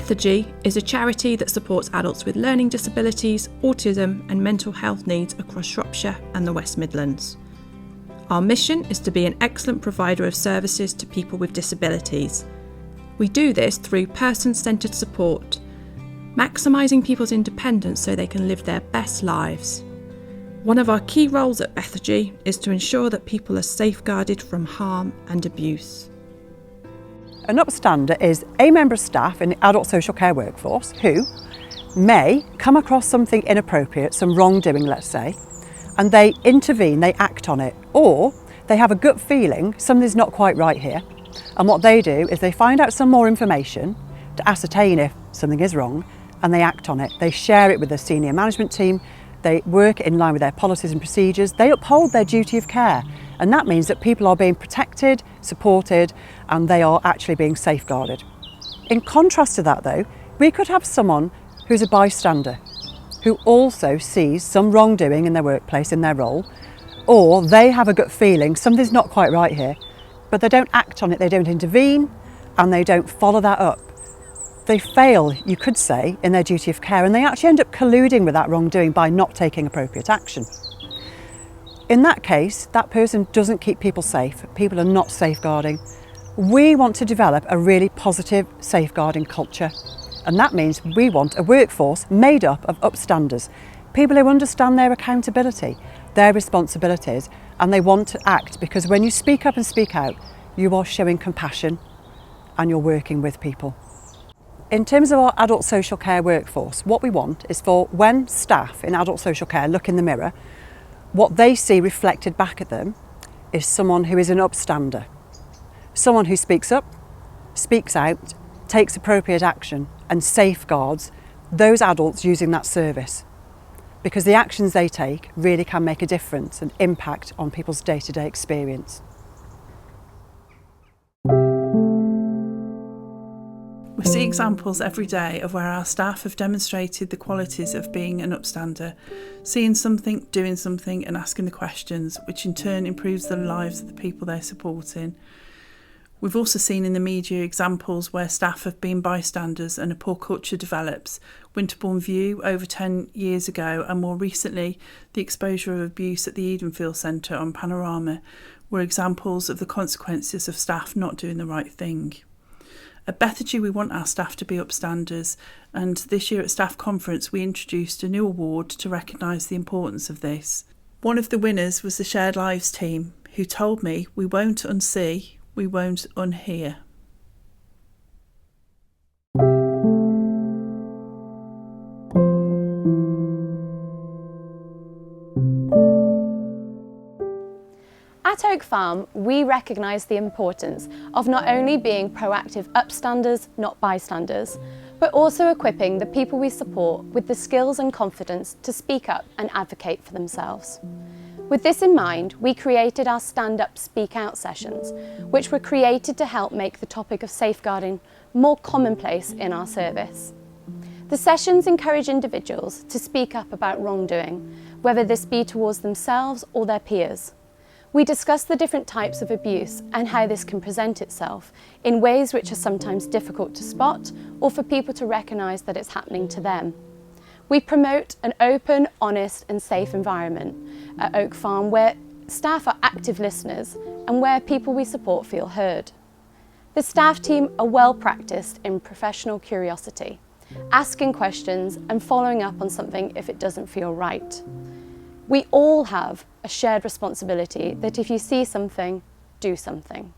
Bethphage is a charity that supports adults with learning disabilities, autism and mental health needs across Shropshire and the West Midlands. Our mission is to be an excellent provider of services to people with disabilities. We do this through person-centred support, maximising people's independence so they can live their best lives. One of our key roles at Bethphage is to ensure that people are safeguarded from harm and abuse. An upstander is a member of staff in the adult social care workforce who may come across something inappropriate, some wrongdoing let's say, and they intervene, they act on it, or they have a gut feeling something's not quite right here, and what they do is they find out some more information to ascertain if something is wrong, and they act on it. They share it with the senior management team, they work in line with their policies and procedures, they uphold their duty of care, and that means that people are being protected, supported, and they are actually being safeguarded. In contrast to that though, we could have someone who's a bystander, who also sees some wrongdoing in their workplace, in their role, or they have a gut feeling something's not quite right here, but they don't act on it, they don't intervene, and they don't follow that up. They fail, you could say, in their duty of care, and they actually end up colluding with that wrongdoing by not taking appropriate action. In that case, that person doesn't keep people safe. People are not safeguarding. We want to develop a really positive safeguarding culture, and that means we want a workforce made up of upstanders, people who understand their accountability, their responsibilities, and they want to act, because when you speak up and speak out, you are showing compassion and you're working with people. In terms of our adult social care workforce, what we want is for when staff in adult social care look in the mirror, what they see reflected back at them is someone who is an upstander, someone who speaks up, speaks out, takes appropriate action and safeguards those adults using that service, because the actions they take really can make a difference and impact on people's day-to-day experience. We see examples every day of where our staff have demonstrated the qualities of being an upstander, seeing something, doing something and asking the questions, which in turn improves the lives of the people they're supporting. We've also seen in the media examples where staff have been bystanders and a poor culture develops. Winterbourne View over 10 years ago, and more recently the exposure of abuse at the Edenfield Centre on Panorama, were examples of the consequences of staff not doing the right thing. At Bethphage we want our staff to be upstanders, and this year at staff conference we introduced a new award to recognise the importance of this. One of the winners was the Shared Lives team, who told me we won't unsee, we won't unhear. At Oak Farm, we recognise the importance of not only being proactive upstanders, not bystanders, but also equipping the people we support with the skills and confidence to speak up and advocate for themselves. With this in mind, we created our Stand Up Speak Out sessions, which were created to help make the topic of safeguarding more commonplace in our service. The sessions encourage individuals to speak up about wrongdoing, whether this be towards themselves or their peers. We discuss the different types of abuse and how this can present itself in ways which are sometimes difficult to spot or for people to recognise that it's happening to them. We promote an open, honest and safe environment at Oak Farm where staff are active listeners and where people we support feel heard. The staff team are well practised in professional curiosity, asking questions and following up on something if it doesn't feel right. We all have a shared responsibility that if you see something, do something.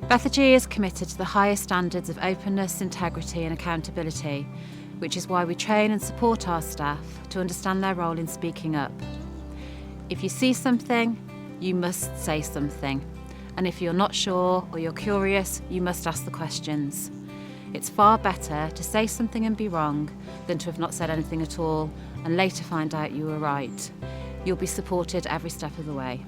Bethphage is committed to the highest standards of openness, integrity and accountability, which is why we train and support our staff to understand their role in speaking up. If you see something, you must say something. And if you're not sure or you're curious, you must ask the questions. It's far better to say something and be wrong than to have not said anything at all and later find out you were right. You'll be supported every step of the way.